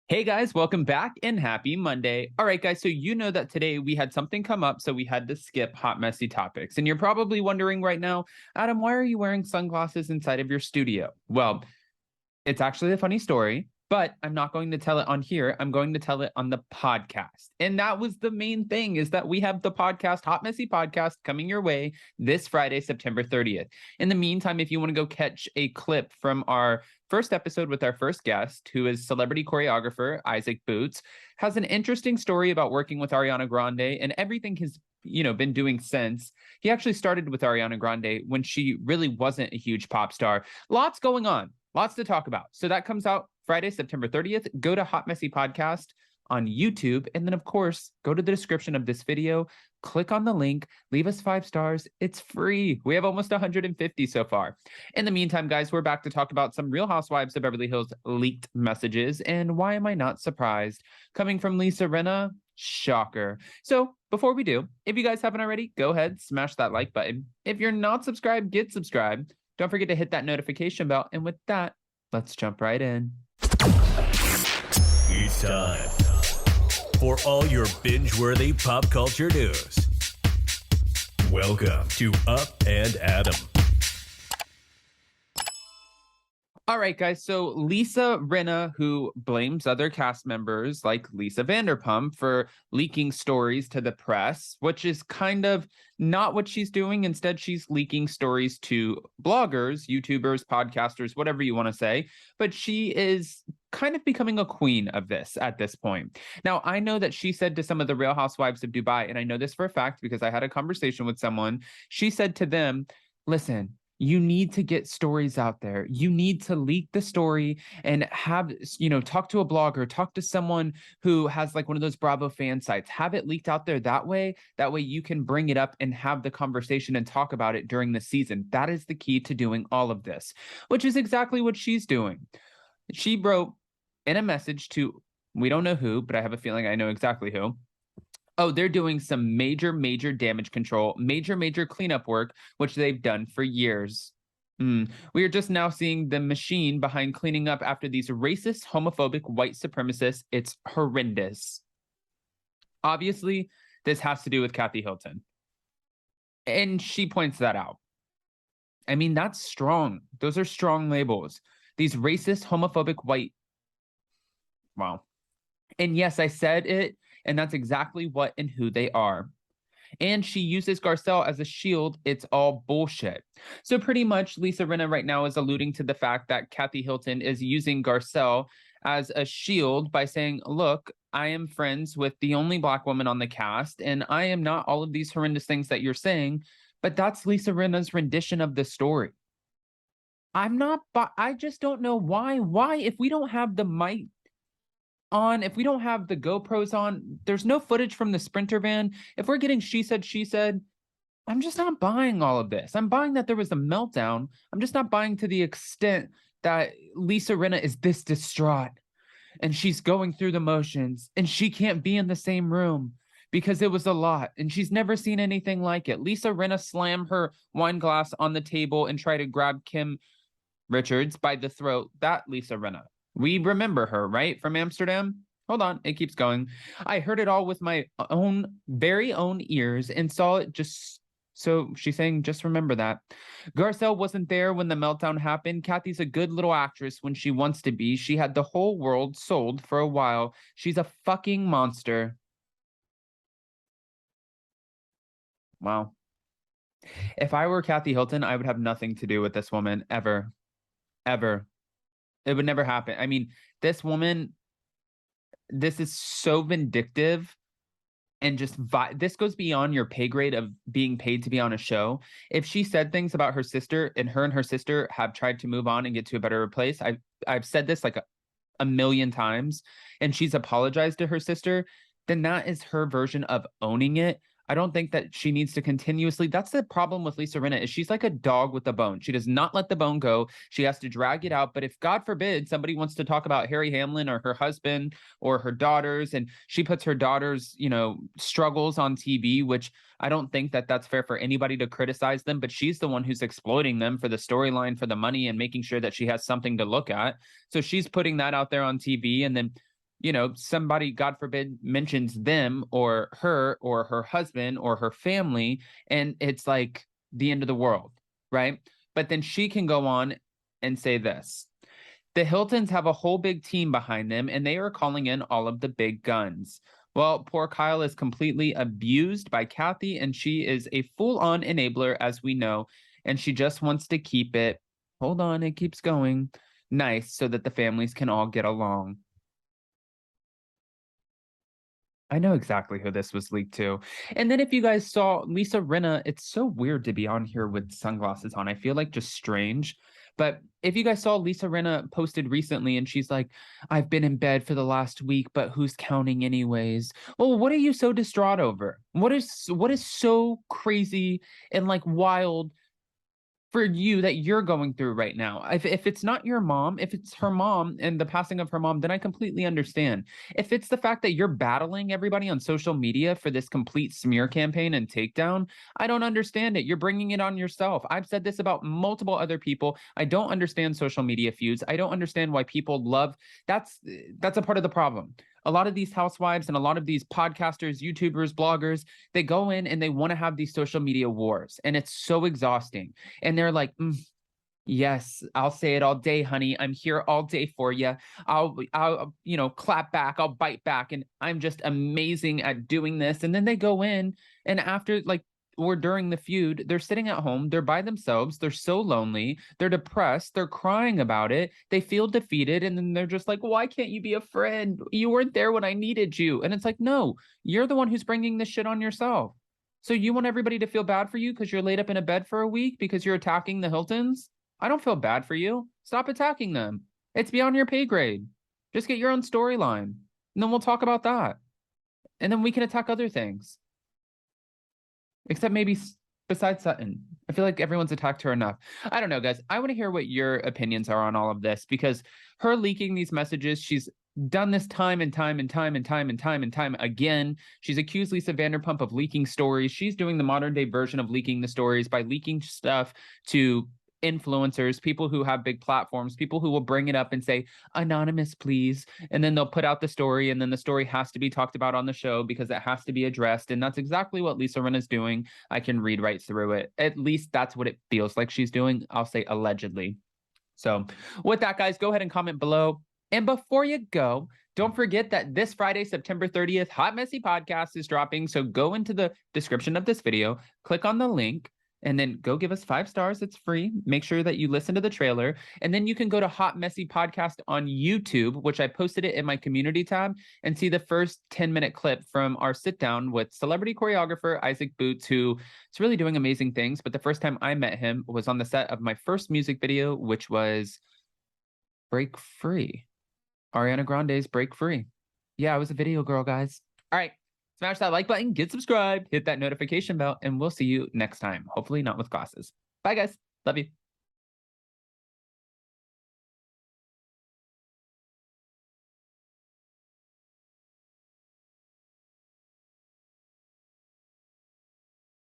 Hey guys, welcome back and happy Monday. All right, guys, so you know that today we had something come up, so we had to skip hot, messy topics. And you're probably wondering right now, Adam, why are you wearing sunglasses inside of your studio? Well, it's actually a funny story, but I'm not going to tell it on here. I'm going to tell it on the podcast. And that was the main thing, is that we have the podcast, Hot Messy Podcast, coming your way this Friday, September 30th. In the meantime, if you want to go catch a clip from our first episode with our first guest, who is celebrity choreographer Isaac Boots, has an interesting story about working with Ariana Grande and everything he's been doing since. He actually started with Ariana Grande when she really wasn't a huge pop star. Lots going on. Lots to talk about. So that comes out Friday, September 30th. Go to Hot Messy Podcast on YouTube. And then, of course, go to the description of this video, click on the link, leave us 5 stars. It's free. We have almost 150 so far. In the meantime, guys, we're back to talk about some Real Housewives of Beverly Hills leaked messages. And why am I not surprised? Coming from Lisa Rinna, shocker. So before we do, if you guys haven't already, go ahead, smash that like button. If you're not subscribed, get subscribed. Don't forget to hit that notification bell. And with that, let's jump right in. It's time for all your binge-worthy pop culture news. Welcome to Up and Adam. All right, guys. So Lisa Rinna, who blames other cast members like Lisa Vanderpump for leaking stories to the press, which is kind of not what she's doing. Instead, she's leaking stories to bloggers, YouTubers, podcasters, whatever you want to say. But she is kind of becoming a queen of this at this point. Now, I know that she said to some of the Real Housewives of Dubai, and I know this for a fact because I had a conversation with someone, she said to them, listen, you need to get stories out there. You need to leak the story and have, talk to a blogger, talk to someone who has like one of those Bravo fan sites, have it leaked out there that way. That way you can bring it up and have the conversation and talk about it during the season. That is the key to doing all of this, which is exactly what she's doing. She wrote in a message to, we don't know who, but I have a feeling I know exactly who. Oh, they're doing some major damage control, major cleanup work, which they've done for years. We are just now seeing the machine behind cleaning up after these racist, homophobic, white supremacists. It's horrendous. Obviously, this has to do with Kathy Hilton. And she points that out. I mean, that's strong. Those are strong labels. These racist, homophobic, white. Wow. And yes, I said it. And that's exactly what and who they are. And she uses Garcelle as a shield. It's all bullshit. So pretty much Lisa Rinna right now is alluding to the fact that Kathy Hilton is using Garcelle as a shield by saying, look, I am friends with the only Black woman on the cast, and I am not all of these horrendous things that you're saying, but that's Lisa Rinna's rendition of the story. I just don't know why. Why, if we don't have the mic on, if we don't have the GoPros on, there's no footage from the Sprinter van. If we're getting she said, I'm just not buying all of this. I'm buying that there was a meltdown. I'm just not buying to the extent that Lisa Rinna is this distraught and she's going through the motions and she can't be in the same room because it was a lot and she's never seen anything like it. Lisa Rinna slammed her wine glass on the table and tried to grab Kim Richards by the throat. That Lisa Rinna. We remember her, right? From Amsterdam? Hold on, it keeps going. I heard it all with my very own ears and saw it just... So she's saying, just remember that. Garcelle wasn't there when the meltdown happened. Kathy's a good little actress when she wants to be. She had the whole world sold for a while. She's a fucking monster. Wow. If I were Kathy Hilton, I would have nothing to do with this woman, ever. Ever. It would never happen. I mean, this woman, this is so vindictive and just this goes beyond your pay grade of being paid to be on a show. If she said things about her sister and her sister have tried to move on and get to a better place, I've said this like a million times, and she's apologized to her sister, then that is her version of owning it. I don't think that she needs to continuously... That's the problem with Lisa Rinna, is she's like a dog with a bone. She does not let the bone go. She has to drag it out. But if, God forbid, somebody wants to talk about Harry Hamlin or her husband or her daughters, and she puts her daughters', struggles on TV, which I don't think that that's fair for anybody to criticize them, but she's the one who's exploiting them for the storyline, for the money, and making sure that she has something to look at. So she's putting that out there on TV, and then somebody, God forbid, mentions them or her husband or her family, and it's like the end of the world, right? But then she can go on and say this: the Hiltons have a whole big team behind them, and they are calling in all of the big guns. Well, poor Kyle is completely abused by Kathy, and she is a full-on enabler, as we know, and she just wants to keep it, hold on, it keeps going, nice, so that the families can all get along. I know exactly who this was leaked to. And then if you guys saw Lisa Rinna, it's so weird to be on here with sunglasses on. I feel like just strange. But if you guys saw, Lisa Rinna posted recently and she's like, I've been in bed for the last week, but who's counting anyways? Well, what are you so distraught over? What is so crazy and like wild for you that you're going through right now? If it's not your mom, if it's her mom and the passing of her mom, then I completely understand. If it's the fact that you're battling everybody on social media for this complete smear campaign and takedown, I don't understand it. You're bringing it on yourself. I've said this about multiple other people. I don't understand social media feuds. I don't understand why people love that's a part of the problem. A lot of these housewives and a lot of these podcasters, YouTubers, bloggers, they go in and they want to have these social media wars, and it's so exhausting. And they're like, yes, I'll say it all day, honey. I'm here all day for you. I'll clap back. I'll bite back. And I'm just amazing at doing this. And then they go in and after or during the feud, they're sitting at home. They're by themselves. They're so lonely. They're depressed. They're crying about it. They feel defeated. And then they're just like, why can't you be a friend? You weren't there when I needed you. And it's like, no, you're the one who's bringing this shit on yourself. So you want everybody to feel bad for you because you're laid up in a bed for a week because you're attacking the Hiltons? I don't feel bad for you. Stop attacking them. It's beyond your pay grade. Just get your own storyline. And then we'll talk about that. And then we can attack other things. Except maybe besides Sutton. I feel like everyone's attacked her enough. I don't know, guys. I want to hear what your opinions are on all of this, because her leaking these messages, she's done this time and time and time and time and time and time again. She's accused Lisa Vanderpump of leaking stories. She's doing the modern day version of leaking the stories by leaking stuff to influencers, people who have big platforms, people who will bring it up and say, anonymous, please. And then they'll put out the story, and then the story has to be talked about on the show because it has to be addressed. And that's exactly what Lisa Rinna is doing. I can read right through it. At least that's what it feels like she's doing. I'll say allegedly. So with that, guys, go ahead and comment below. And before you go, don't forget that this Friday, September 30th, Hot Messy Podcast is dropping. So go into the description of this video, click on the link, and then go give us 5 stars. It's free. Make sure that you listen to the trailer. And then you can go to Hot Messy Podcast on YouTube, which I posted it in my community tab, and see the first 10-minute clip from our sit down with celebrity choreographer Isaac Boots, who is really doing amazing things. But the first time I met him was on the set of my first music video, which was Break Free. Ariana Grande's Break Free. Yeah, I was a video girl, guys. All right. Smash that like button, get subscribed, hit that notification bell, and we'll see you next time. Hopefully not with glasses. Bye, guys. Love you.